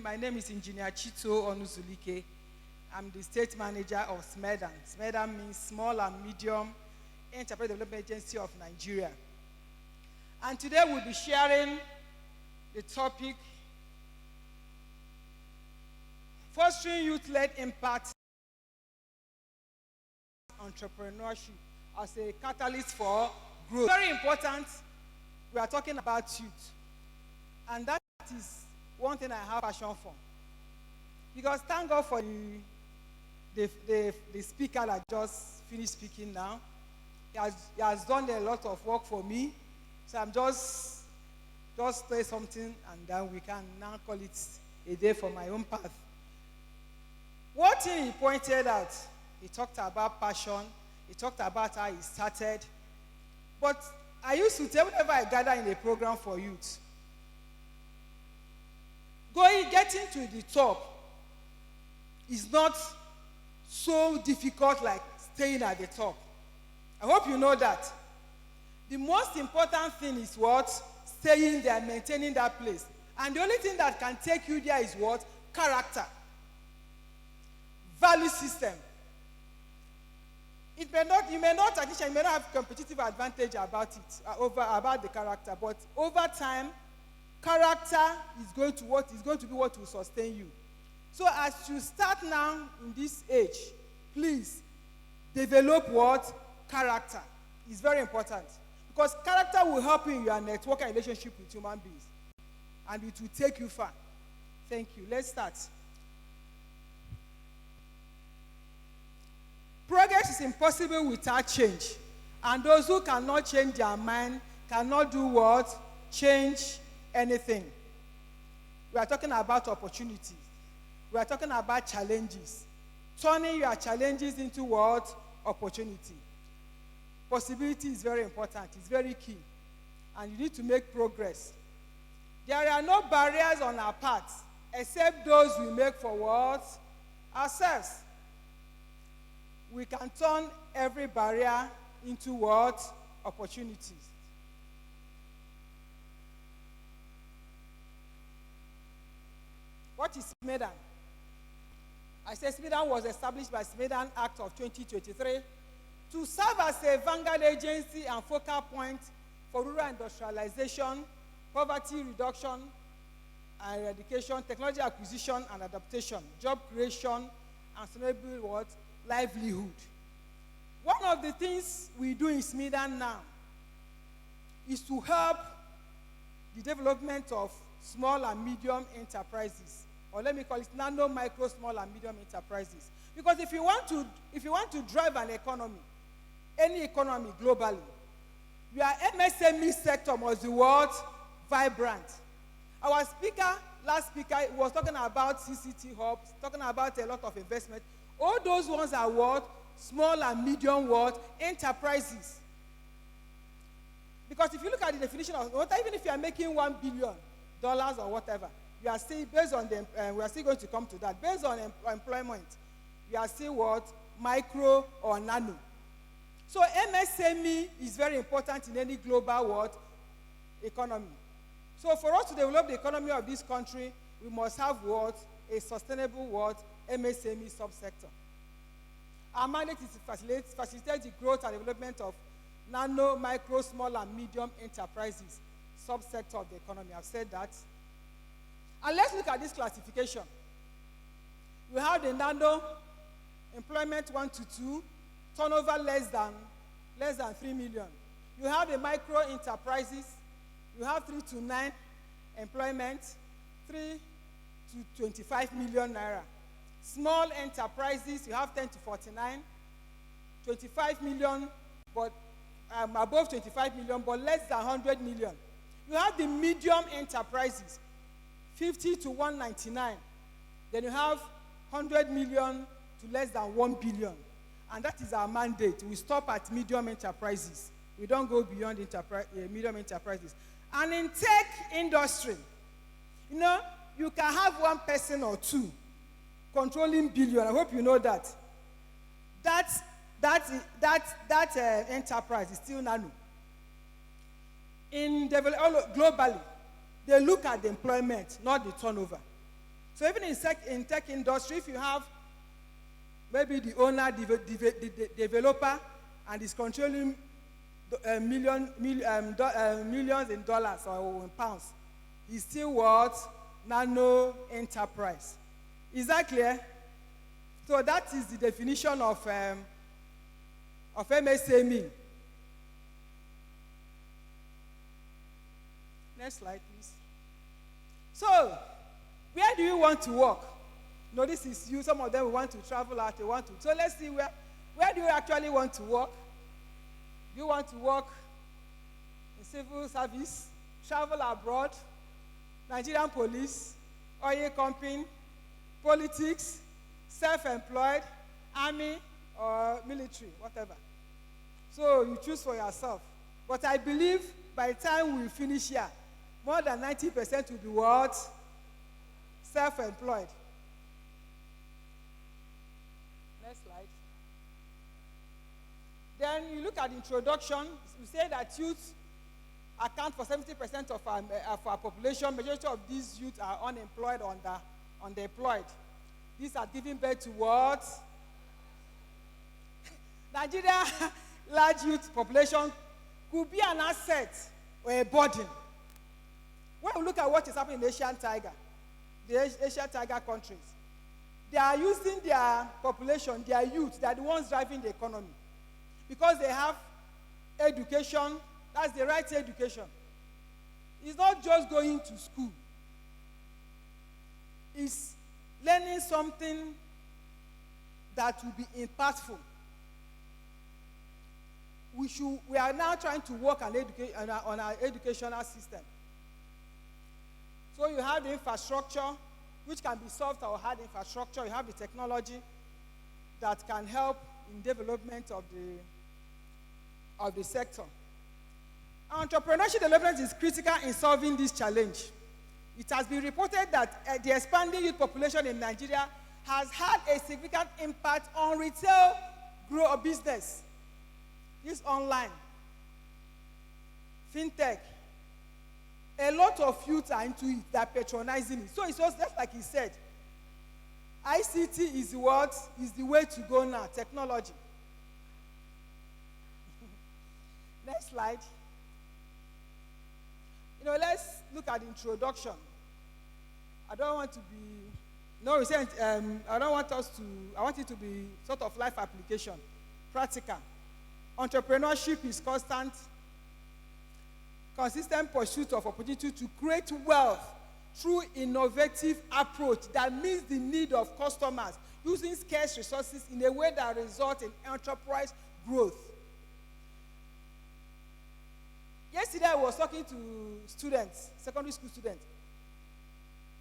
My name is Engineer Chito Onuzulike. I'm the state manager of SMEDAN. SMEDAN means Small and Medium Enterprise Development Agency of Nigeria. And today we'll be sharing the topic, fostering youth-led impact entrepreneurship as a catalyst for growth. Very important, we are talking about youth. And that is one thing I have passion for. Because thank God for the speaker that just finished speaking now. He has done a lot of work for me. So I'm just say something and then we can now call it a day for my own path. One thing he pointed out, he talked about passion, he talked about how he started. But I used to tell whenever I gather in a program for youth, getting to the top is not so difficult like staying at the top. I hope you know that. The most important thing is what? Staying there, maintaining that place. And the only thing that can take you there is what? Character. Value system. You may not have competitive advantage about it, about the character, but over time, character is going to be what will sustain you. So as you start now in this age, please develop what? Character. It's very important. Because character will help you in your network and relationship with human beings. And it will take you far. Thank you. Let's start. Progress is impossible without change. And those who cannot change their mind cannot do what? Change anything. We are talking about opportunities. We are talking about challenges. Turning your challenges into what? Opportunity. Possibility is very important. It's very key. And you need to make progress. There are no barriers on our path except those we make for what? Ourselves. We can turn every barrier into what? Opportunities. What is SMEDAN? I said SMEDAN was established by SMEDAN Act of 2023 to serve as a vanguard agency and focal point for rural industrialization, poverty reduction and eradication, technology acquisition and adaptation, job creation, and sustainable what? Livelihood. One of the things we do in SMEDAN now is to help the development of small and medium enterprises, or let me call it nano, micro, small and medium enterprises. Because if you want to drive an economy, any economy globally, your MSME sector must be what? Vibrant. Our last speaker was talking about CCT hubs, talking about a lot of investment. All those ones are what? Small and medium what? Enterprises. Because if you look at the definition of what, even if you are making $1 billion or whatever, you are still based on the, we are still going to come to that. Based on employment, you are still what? Micro or nano. So MSME is very important in any global what? Economy. So for us to develop the economy of this country, we must have what? A sustainable what? MSME subsector. Our mandate is to facilitate the growth and development of nano, micro, small, and medium enterprises, subsector of the economy. I've said that. And let's look at this classification. We have the nano, employment 1 to 2, turnover less than 3 million. You have the micro enterprises, you have 3 to 9, employment 3 to 25 million naira. Small enterprises, you have 10 to 49, 25 million, but above 25 million, but less than 100 million. You have the medium enterprises, 50 to 199. Then you have 100 million to less than 1 billion. And that is our mandate. We stop at medium enterprises. We don't go beyond medium enterprises. And in tech industry, you can have one person or two controlling billion. I hope you know that. That enterprise is still nano. Globally, they look at the employment, not the turnover. So even in tech industry, if you have maybe the owner, the developer, and is controlling millions in dollars or in pounds, is still what? Nano enterprise. Is that clear? So that is the definition of MSME. Next slide, please. So, where do you want to work? No, this is you. Some of them want to travel out. They want to. So let's see where do you actually want to work? Do you want to work in civil service, travel abroad, Nigerian police, oil company, politics, self-employed, army, or military, whatever. So you choose for yourself. But I believe by the time we finish here, more than 90% will be what? Self-employed. Next slide. Then you look at the introduction. We say that youth account for 70% of our population. Majority of these youth are unemployed or underemployed. These are giving birth to what? Nigeria large youth population could be an asset or a burden. When we look at what is happening in the Asian Tiger countries, they are using their population, their youth, they are the ones driving the economy. Because they have education, that's the right education. It's not just going to school. It's learning something that will be impactful. We are now trying to work on our educational system. So you have the infrastructure, which can be soft or hard infrastructure. You have the technology that can help in development of the sector. Entrepreneurship development is critical in solving this challenge. It has been reported that the expanding youth population in Nigeria has had a significant impact on retail business. This online, fintech, a lot of youth are into it, they're patronizing it. So it's just like he said, ICT is the way to go now, technology. Next slide. Let's look at the introduction. I want it to be sort of life application, practical. Entrepreneurship is consistent pursuit of opportunity to create wealth through innovative approach that meets the need of customers, using scarce resources in a way that results in enterprise growth. Yesterday, I was talking to students, secondary school students.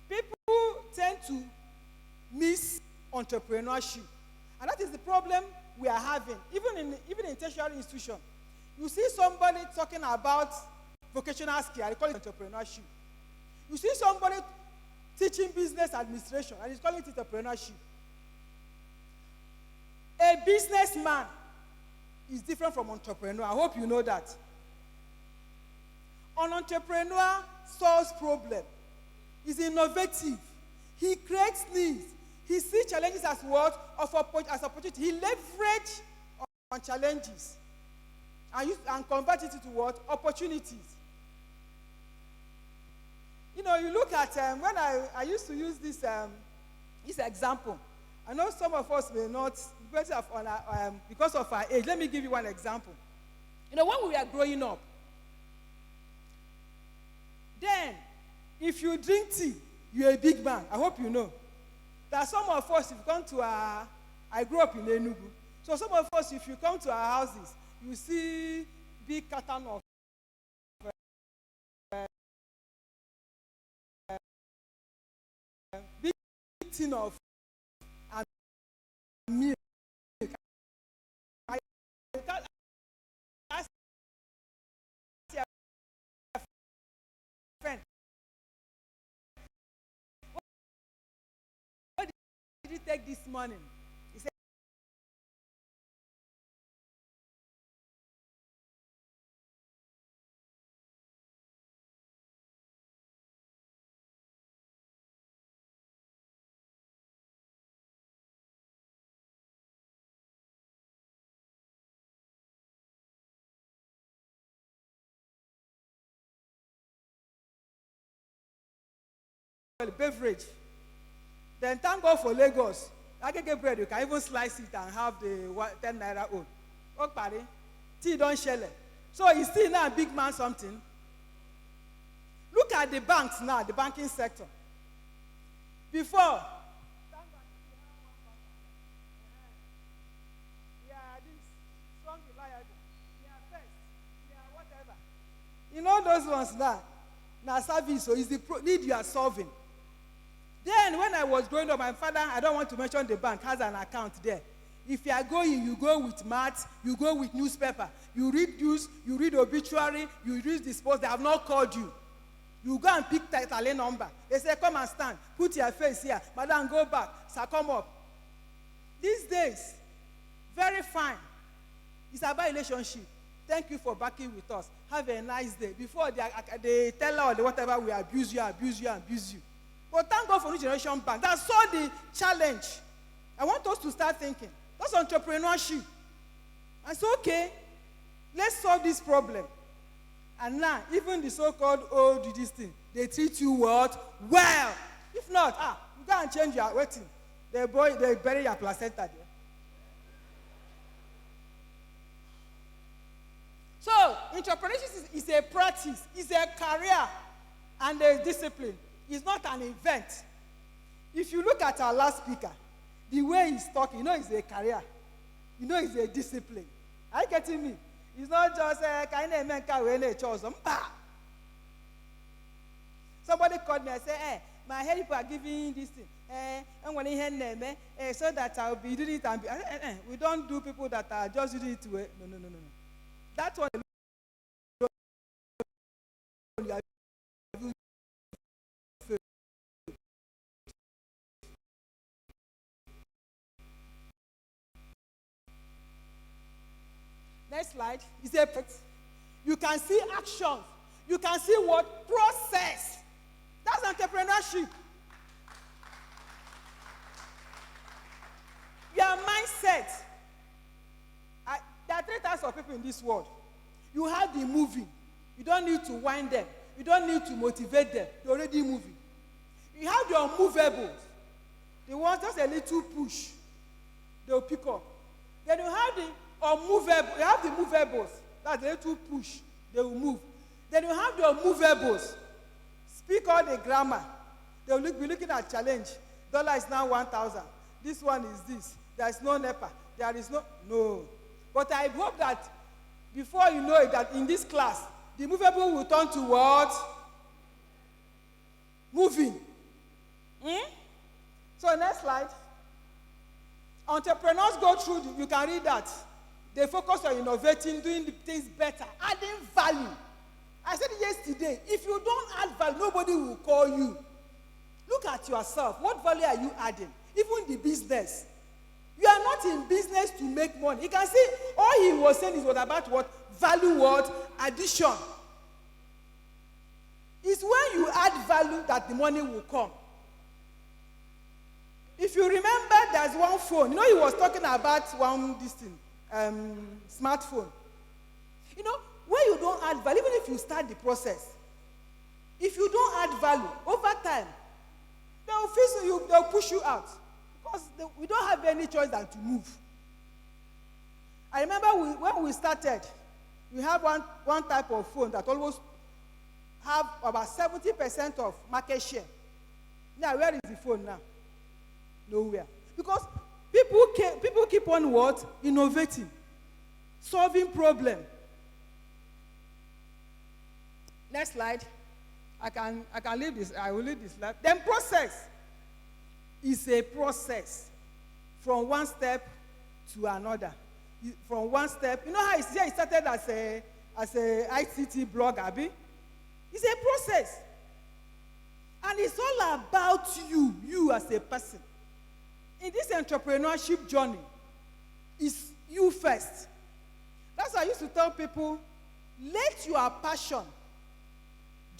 People tend to miss entrepreneurship. And that is the problem we are having, even in tertiary institutions. You see somebody talking about vocational skill, and they call it entrepreneurship. You see somebody teaching business administration, and he's calling it entrepreneurship. A businessman is different from entrepreneur. I hope you know that. An entrepreneur solves problems. He's innovative. He creates needs. He sees challenges as what? As opportunity. He leverages on challenges and convert it into what? Opportunities. You look at when I used to use this example. I know some of us may not, because of our age. Let me give you one example. When we were growing up, then if you drink tea, you're a big man. I hope you know. There are some of us, if you come to I grew up in Enugu. So some of us, if you come to our houses, you see big carton of big tin of milk. Ask your friend, what did you take this morning? He said, beverage. Then thank God for Lagos. Agege bread, you can even slice it and have the 10 naira own. Okpari, tea don't shell it. So he's still now a big man something. Look at the banks now, the banking sector. Before, you know those ones now service, so it's the need you are solving. Then when I was growing up, my father, I don't want to mention the bank, has an account there. If you are going, you go with maths, you go with newspaper. You read news, you read obituary, you read the sports. They have not called you. You go and pick title number. They say, come and stand. Put your face here. Madam, go back. Sir, come up. These days, very fine. It's about relationship. Thank you for backing with us. Have a nice day. Before they tell her or whatever, we abuse you. But thank God for New Generation Bank. That's all the challenge. I want us to start thinking. That's entrepreneurship. I said, okay, let's solve this problem. And now, even the so-called old this thing, they treat you what? Well. If not, you go and change your waiting. They bury your placenta there. So, entrepreneurship is a practice, it's a career, and a discipline. It's not an event. If you look at our last speaker, the way he's talking, you know it's a career. You know it's a discipline. Are you getting me? It's not just somebody called me and said, hey, my head people are giving this thing. I'm going to hear so that I'll be doing it. We don't do people that are just doing it to it. No. That's what next slide. You can see actions. You can see what? Process. That's entrepreneurship. Your mindset. There are three types of people in this world. You have the moving. You don't need to wind them. You don't need to motivate them. They're already moving. You have the unmovables. They want just a little push. They'll pick up. Then you have the unmovable. You have the movables. That's a little push. They will move. Then you have the unmovables. Speak all the grammar. They'll be looking at challenge. Dollar is now 1,000. This one is this. There is no NEPA. There is no. But I hope that before you know it, that in this class, the movable will turn to what? Moving. So next slide. Entrepreneurs go through, you can read that. They focus on innovating, doing the things better, adding value. I said yesterday, if you don't add value, nobody will call you. Look at yourself. What value are you adding? Even the business. You are not in business to make money. You can see all he was saying is what about what? Value what? Addition. It's when you add value that the money will come. If you remember, there's one phone. You know, he was talking about smartphone. You know, when you don't add value, even if you start the process, if you don't add value, over time, they'll push you out. Because we don't have any choice than to move. I remember when we started, we have one type of phone that almost have about 70% of market share. Now, where is the phone now? Nowhere. Because people keep on what? Innovating. Solving problem. Next slide. I can leave this. I will leave this slide. Then process is a process from one step to another. From one step. You know how it started as a ICT blog, Abby? It's a process. And it's all about you as a person. In this entrepreneurship journey, it's you first. That's why I used to tell people, let your passion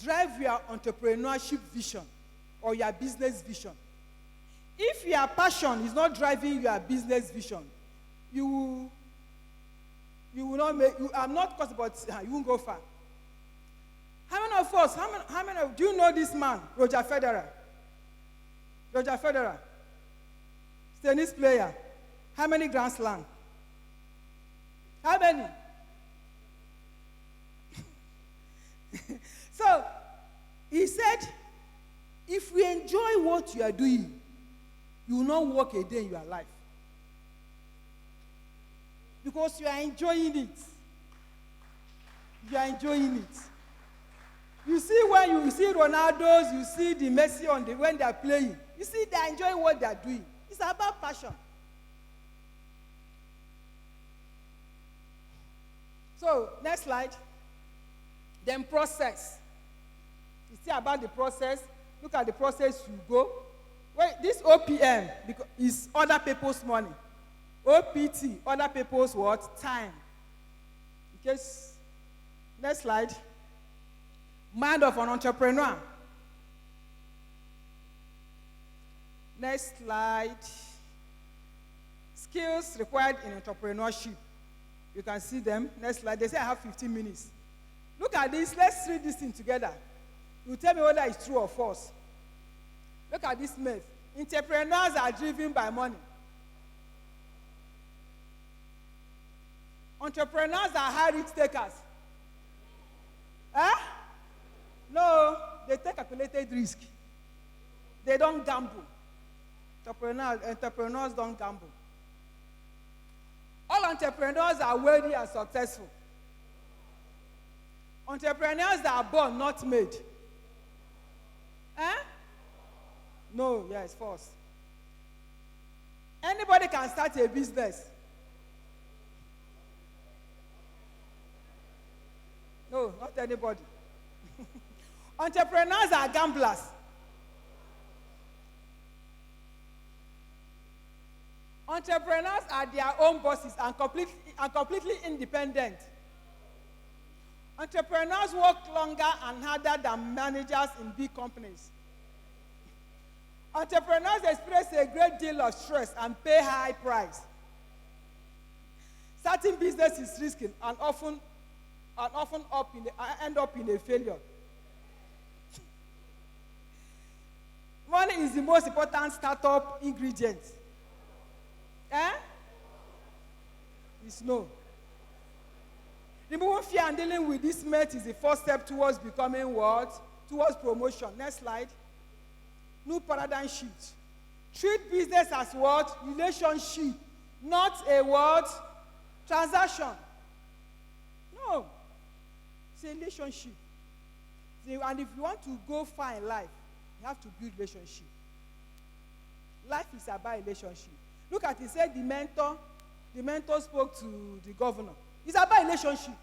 drive your entrepreneurship vision or your business vision. If your passion is not driving your business vision, you will not make, I'm not caused, but you won't go far. How many of us, do you know this man, Roger Federer? Roger Federer, tennis player. How many Grand Slam? How many? So, he said, if we enjoy what you are doing, you will not work a day in your life. Because you are enjoying it. You are enjoying it. You see when you see Ronaldo's, you see the Messi when they are playing. You see they are enjoying what they are doing. It's about passion. So, next slide. Then process. You see about the process. Look at the process you go. Wait, this OPM is other people's money. OPT, other people's what? Time. In case, next slide. Mind of an entrepreneur. Next slide. Skills required in entrepreneurship. You can see them. Next slide. They say I have 15 minutes. Look at this. Let's read this thing together. You tell me whether it's true or false. Look at this myth. Entrepreneurs are driven by money. Entrepreneurs are high risk takers. Huh? No, they take calculated risk. They don't gamble. Entrepreneurs don't gamble. All entrepreneurs are wealthy and successful. Entrepreneurs are born, not made. Eh? No, yes, false. Anybody can start a business. No, not anybody. Entrepreneurs are gamblers. Entrepreneurs are their own bosses and completely independent. Entrepreneurs work longer and harder than managers in big companies. Entrepreneurs experience a great deal of stress and pay high price. Starting business is risky and often end up in a failure. Money is the most important startup ingredient. Eh? It's no. Removing fear and dealing with this mate is the first step towards becoming what? Towards promotion. Next slide. New paradigm shift. Treat business as what? Relationship. Not a what? Transaction. No. It's a relationship. And if you want to go far in life, you have to build relationship. Life is about relationship. Look at it. He said the mentor spoke to the governor. It's about relationship.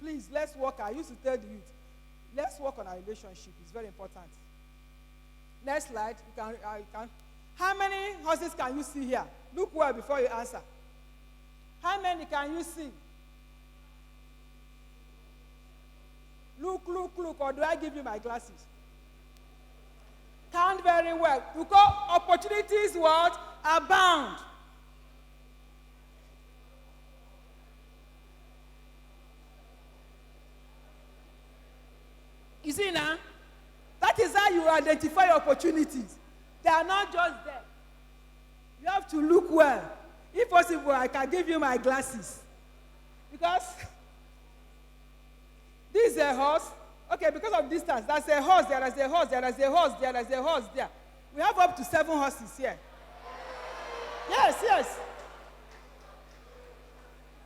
Please, let's work. I used to tell the youth, let's work on our relationship. It's very important. Next slide. You can. How many horses can you see here? Look well before you answer. How many can you see? Look, or do I give you my glasses? Count very well. Because opportunities what? Abound. You see now? That is how you identify opportunities. They are not just there. You have to look well. If possible, I can give you my glasses. Because this is a horse. Okay, because of distance, that's a horse, there is a horse, there is a horse, there is a horse there. We have up to 7 horses here. Yes.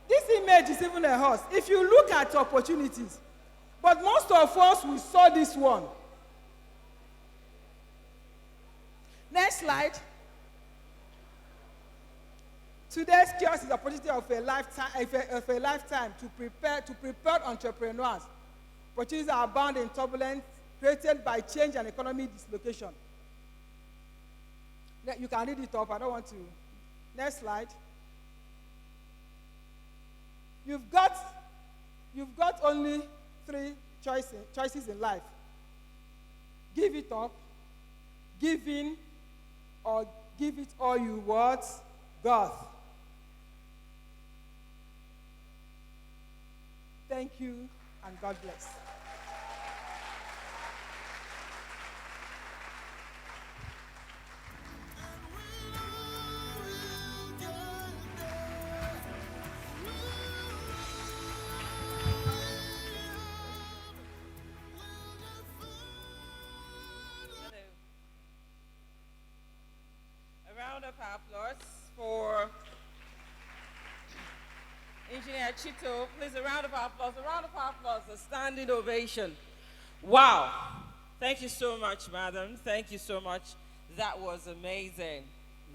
This image is even a horse. If you look at opportunities, but most of us, we saw this one. Next slide. Today's curiosity is the opportunity of a lifetime to prepare entrepreneurs. Opportunities are abound in turbulence created by change and economic dislocation. You can read it up. I don't want to. Next slide. You've got only 3 choices in life. Give it up, give in, or give it all you want, God. Thank you, and God bless. of applause for Engineer Chito. Please, a round of applause, a standing ovation. Wow. Thank you so much, madam. Thank you so much. That was amazing.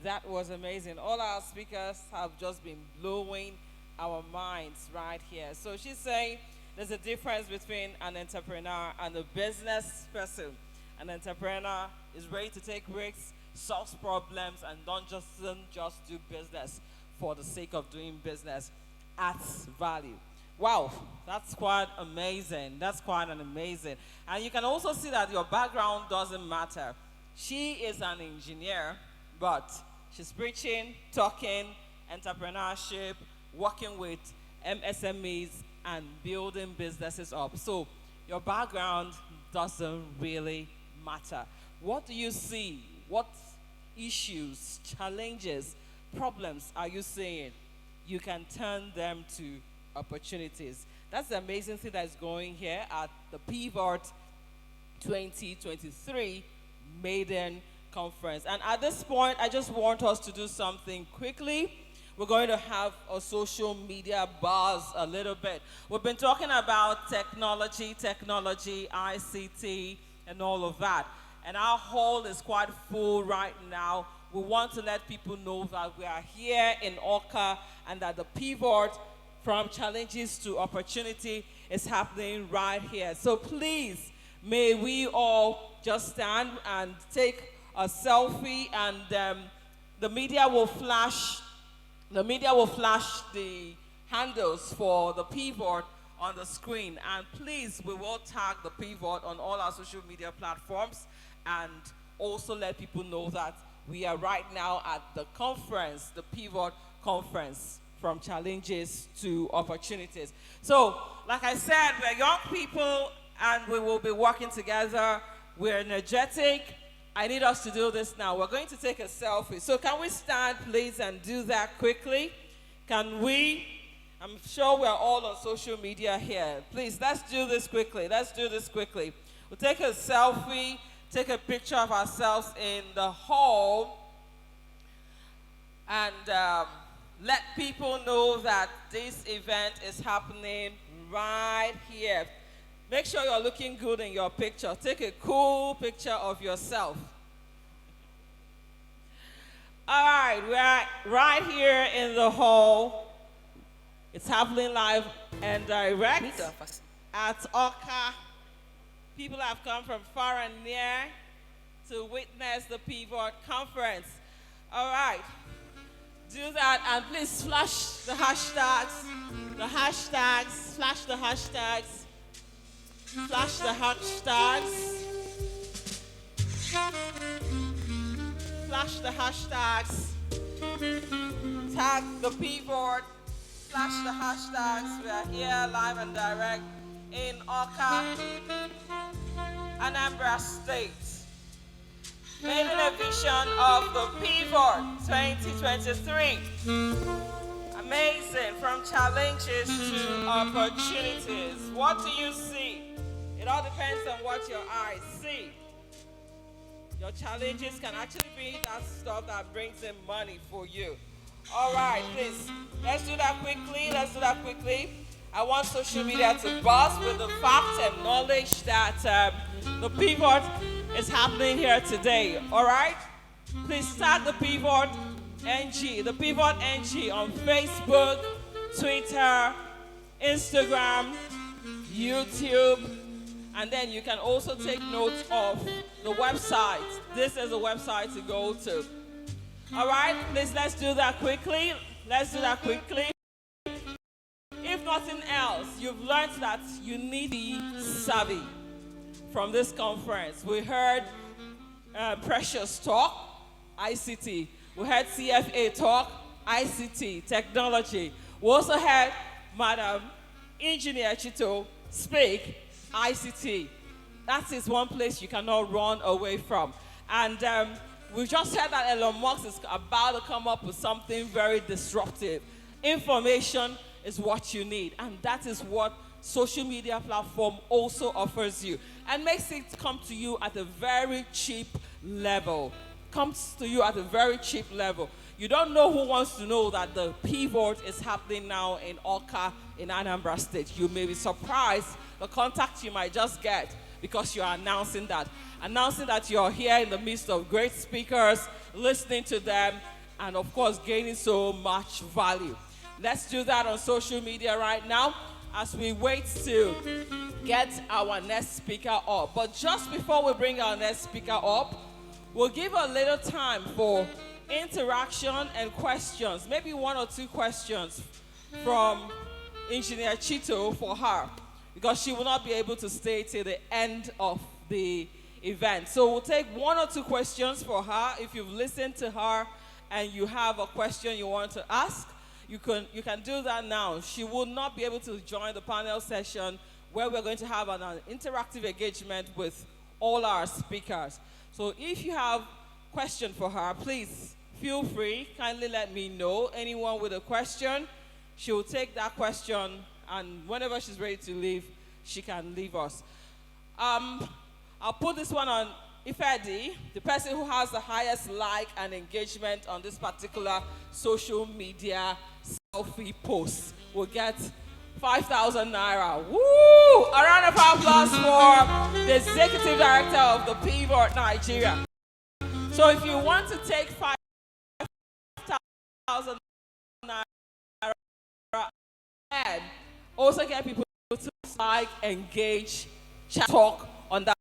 That was amazing. All our speakers have just been blowing our minds right here. So she's saying there's a difference between an entrepreneur and a business person. An entrepreneur is ready to take risks, solve problems, and doesn't just do business for the sake of doing business. Adds value. Wow, that's quite amazing. That's quite an amazing. And you can also see that your background doesn't matter. She is an engineer, but she's preaching, talking, entrepreneurship, working with MSMEs, and building businesses up. So your background doesn't really matter. What do you see? What issues, challenges, problems are you seeing? You can turn them to opportunities. That's the amazing thing that's going here at the Pivot 2023 Maiden Conference. And at this point, I just want us to do something quickly. We're going to have a social media buzz a little bit. We've been talking about technology, ICT, and all of that. And our hall is quite full right now. We want to let people know that we are here in Oka and that the pivot from challenges to opportunity is happening right here. So please, may we all just stand and take a selfie, and the media will flash the handles for the pivot on the screen. And please, we will tag the pivot on all our social media platforms and also let people know that we are right now at the conference, the Pivot Conference, from challenges to opportunities. So, like I said, we're young people and we will be working together. We're energetic. I need us to do this now. We're going to take a selfie. So can we stand, please, and do that quickly? Can we? I'm sure we're all on social media here. Please, let's do this quickly. Let's do this quickly. We'll take a selfie, take a picture of ourselves in the hall, and let people know that this event is happening right here. Make sure you're looking good in your picture. Take a cool picture of yourself. All right, we're right here in the hall. It's happening live and direct at Oka. People have come from far and near to witness the Pivot Conference. All right, do that, and please flash the hashtags, flash the hashtags. Flash the hashtags. Flash the hashtags. Tag the Pivot. Flash the hashtags. We are here live and direct in Oka, Anambra State. Maiden edition of the Pivot 2023. Amazing, from challenges to opportunities. What do you see? It all depends on what your eyes see. Your challenges can actually be that stuff that brings in money for you. All right, please, let's do that quickly. I want social media to buzz with the fact and knowledge that the Pivot is happening here today. All right? Please tag the Pivot NG, the Pivot NG on Facebook, Twitter, Instagram, YouTube, and then you can also take note of the website. This is the website to go to. All right, please, let's do that quickly. If nothing else, you've learned that you need to be savvy from this conference. We heard Precious talk, ICT. We heard CFA talk, ICT, technology. We also had Madam Engineer Chito speak, ICT. That is one place you cannot run away from. And we just heard that Elon Musk is about to come up with something very disruptive. Information is what you need, and that is what social media platform also offers you and makes it come to you at a very cheap level. comes to you at a very cheap level. You don't know who wants to know that the pivot is happening now in Oka in Anambra State. You may be surprised the contact you might just get because you are announcing that. Announcing that you're here in the midst of great speakers, listening to them, and of course gaining so much value. Let's do that on social media right now as we wait to get our next speaker up. But just before we bring our next speaker up, we'll give a little time for interaction and questions. Maybe one or two questions from Engineer Chito for her, because she will not be able to stay till the end of the event. So we'll take one or two questions for her. If you've listened to her and you have a question you want to ask, you can do that now. She will not be able to join the panel session where we're going to have an interactive engagement with all our speakers. So if you have a question for her, please feel free. Kindly let me know. Anyone with a question, she will take that question, and whenever she's ready to leave, she can leave us. I'll put this one on Ifedi. The person who has the highest like and engagement on this particular social media selfie post will get 5,000 naira. Woo! A round of applause for the executive director of the Pivot Nigeria. So if you want to take 5,000 naira and also get people to like, engage, chat, talk on that.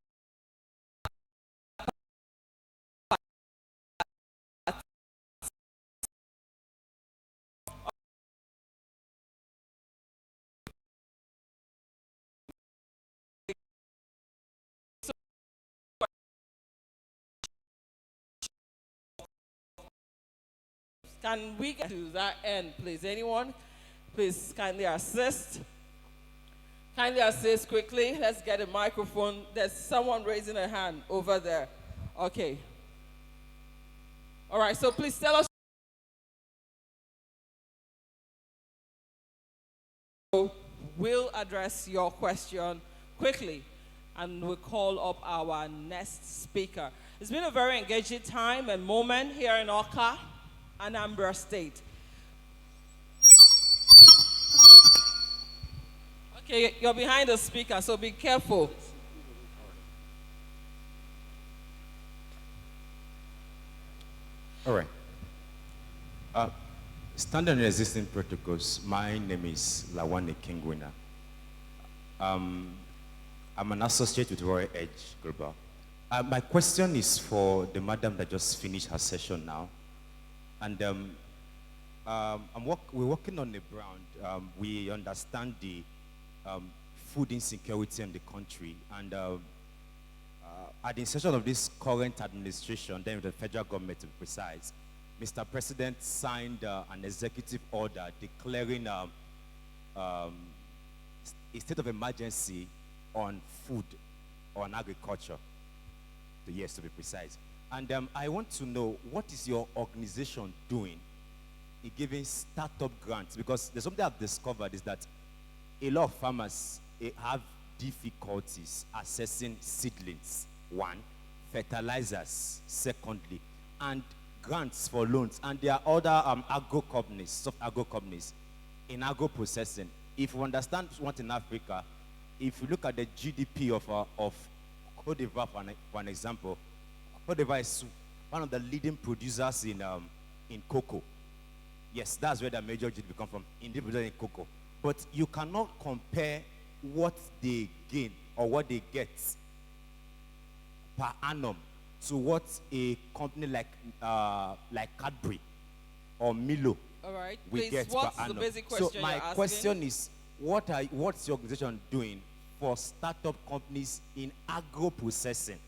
Can we get to that end, please? Anyone? Please kindly assist. Kindly assist quickly. Let's get a microphone. There's someone raising a hand over there. Okay. All right, so please tell us. We'll address your question quickly, and we'll call up our next speaker. It's been a very engaging time and moment here in Oka, Anambra State. Okay, you're behind the speaker, so be careful. All right. Standard on existing protocols, my name is Lawane Kingwina. I'm an associate with Royal Edge Global. My question is for the madam that just finished her session now. And we're working on the ground. We understand the food insecurity in the country. And at the inception of this current administration, then the federal government to be precise, Mr. President signed an executive order declaring a state of emergency on food, on agriculture, yes, to be precise. And I want to know, what is your organization doing in giving startup grants? Because there's something I've discovered is that a lot of farmers have difficulties accessing seedlings, one, fertilizers, secondly, and grants for loans. And there are other agro companies, soft agro companies in agro processing. If you understand what in Africa, if you look at the GDP of Cote d'Ivoire, for an example, Cote d'Ivoire is one of the leading producers in cocoa. Yes, that's where the major GDP comes from, in cocoa. But you cannot compare what they gain or what they get per annum to what a company like Cadbury or Milo will get per annum. The basic question so my question is, what's your organization doing for startup companies in agro processing,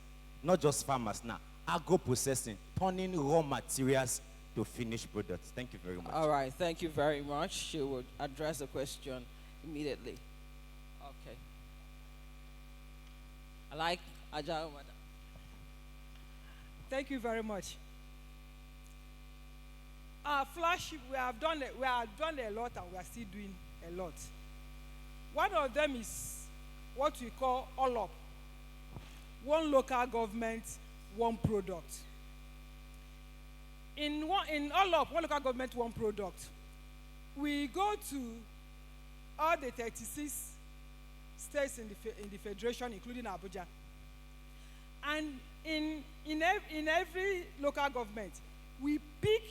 not just farmers now, agro processing, turning raw materials to finished products? Thank you very much. All right, thank you very much. She will address the question immediately. Okay. I like Agile Madam. Thank you very much. Flash, we have done a lot, and we are still doing a lot. One of them is what we call all up. One local government, one product. in all of one local government, one product. We go to all the 36 states in the federation, including Abuja. And in every local government, we pick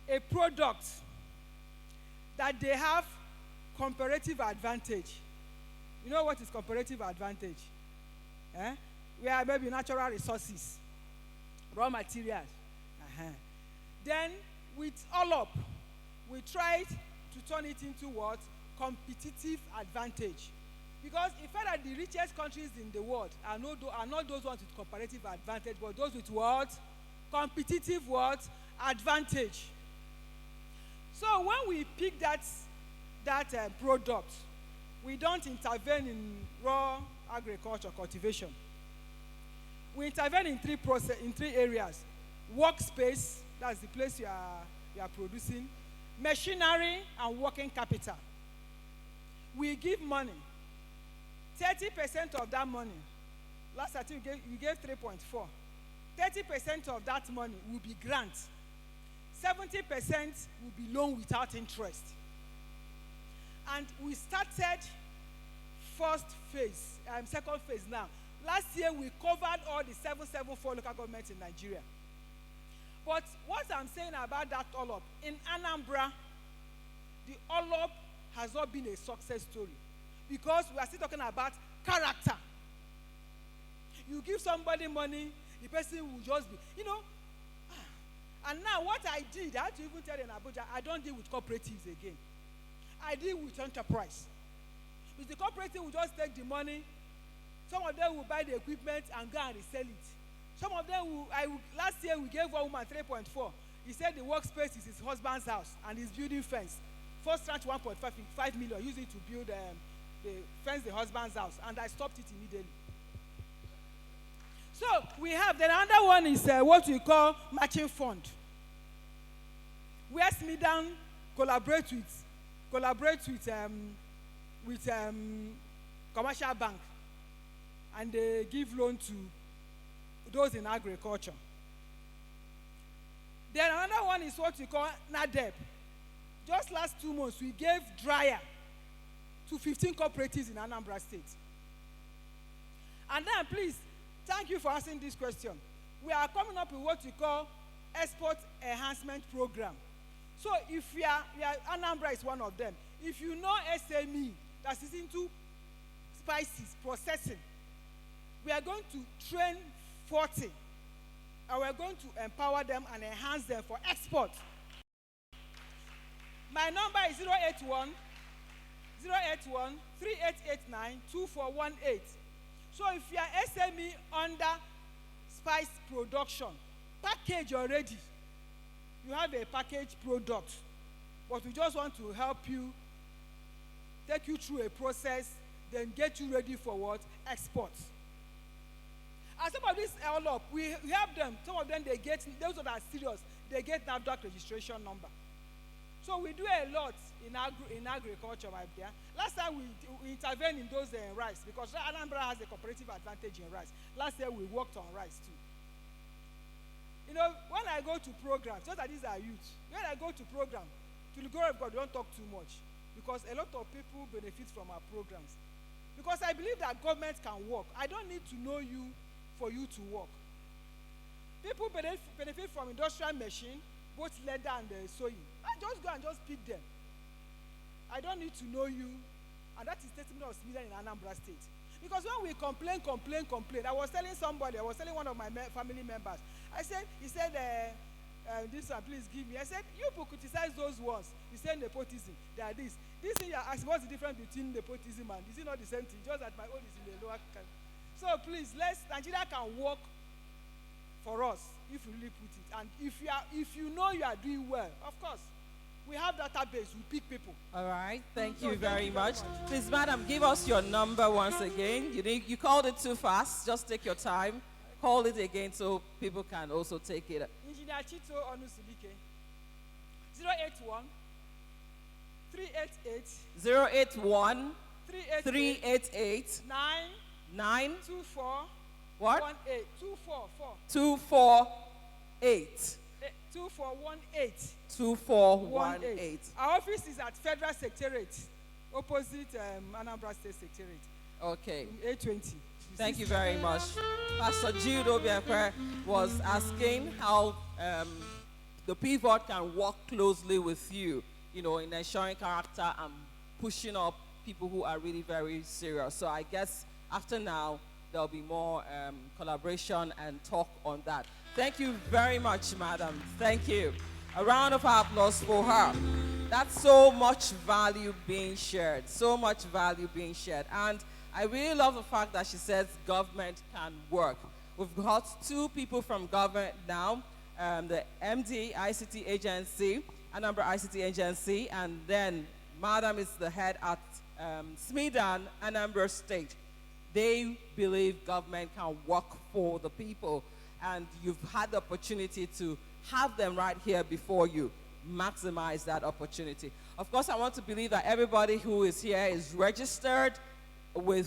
a product that they have comparative advantage. You know what is comparative advantage? Where maybe natural resources, raw materials. Then with all up, we try to turn it into what? Competitive advantage. Because in fact that the richest countries in the world are not those ones with comparative advantage, but those with what? Competitive what? Advantage. So when we pick that product, we don't intervene in raw agriculture cultivation. We intervene in three areas: workspace, that's the place you are producing; machinery, and working capital. We give money. 30% of that money, last I think we gave 3.4. 30% of that money will be grant. 70% will be loan without interest. And we started second phase now. Last year we covered all the 774 local governments in Nigeria. But what I'm saying about that all-up, in Anambra, the all-up has not been a success story. Because we are still talking about character. You give somebody money, the person will just be, And now what I did, I had to even tell in Abuja, I don't deal with cooperatives again. I deal with enterprise. With the cooperative will just take the money. Some of them will buy the equipment and go and resell it. Some of them last year we gave one woman 3.4. He said the workspace is his husband's house and he's building fence. First tranche 1.5 million, used it to build the husband's house, and I stopped it immediately. So we have, then another one is what we call matching fund. Where Smidan collaborates with commercial bank, and they give loan to those in agriculture. Then another one is what we call NADEP. Just last 2 months, we gave dryer to 15 cooperatives in Anambra State. And then, please, thank you for asking this question. We are coming up with what we call export enhancement program. So if Anambra is one of them. If you know SME that is into spices, processing, we are going to train 40, and we are going to empower them and enhance them for export. My number is 081 3889 2418. So if you are SME under spice production, package already, you have a packaged product, but we just want to help you, take you through a process, then get you ready for what? Export. And some of these all up, we help them. Some of them, those that are serious, they get NAFDAC registration number. So we do a lot in agriculture, my dear. Last time we intervened in those rice, because Anambra has a comparative advantage in rice. Last year we worked on rice too. When I go to programs, just that these are youth, when I go to program, to the glory of God, we don't talk too much, because a lot of people benefit from our programs. Because I believe that government can work. I don't need to know you for you to work. People benefit from industrial machine, both leather and sewing. I just go and just pick them. I don't need to know you. And that is testimony of Smidan in Anambra State. Because when we complain, I was telling one of my family members. He said, this one, please give me. I said, you people criticize those ones. You say nepotism, they are this. This thing you are asking, what's the difference between nepotism and, is it not the same thing? Just that my own is in the lower country. So please, Nigeria can work for us if we really put it. And if you know you are doing well, of course, we have database, we pick people. All right, thank you very much. Please, madam, give us your number once again. You called it too fast. Just take your time. Call it again so people can also take it. Engineer Chito Onusulike. 081 388 081 388 9 24 what? 18 244 24 2418. 2418. Our office is at Federal Secretariat, opposite Anambra State Secretariat, Okay. A20. Thank you very much. Pastor Chito was asking how the pivot can work closely with you, in ensuring character and pushing up people who are really very serious. So I guess after now, there'll be more collaboration and talk on that. Thank you very much, madam. Thank you. A round of applause for her. That's so much value being shared. So much value being shared. And I really love the fact that she says government can work. We've got two people from government now, the MD ICT Agency, Anambra ICT Agency, and then Madam is the head at Smidan, Anambra State. They believe government can work for the people, and you've had the opportunity to have them right here before you. Maximize that opportunity. Of course, I want to believe that everybody who is here is registered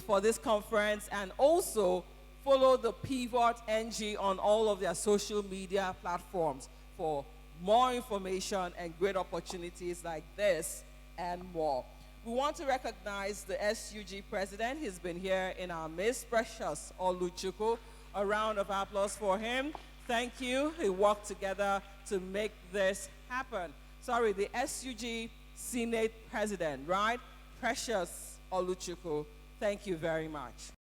for this conference, and also follow the Pivot NG on all of their social media platforms for more information and great opportunities like this and more. We want to recognize the SUG president. He's been here in our midst, Precious Oluchukwu. A round of applause for him. Thank you. We worked together to make this happen. Sorry, the SUG Senate president, right? Precious Oluchukwu. Thank you very much.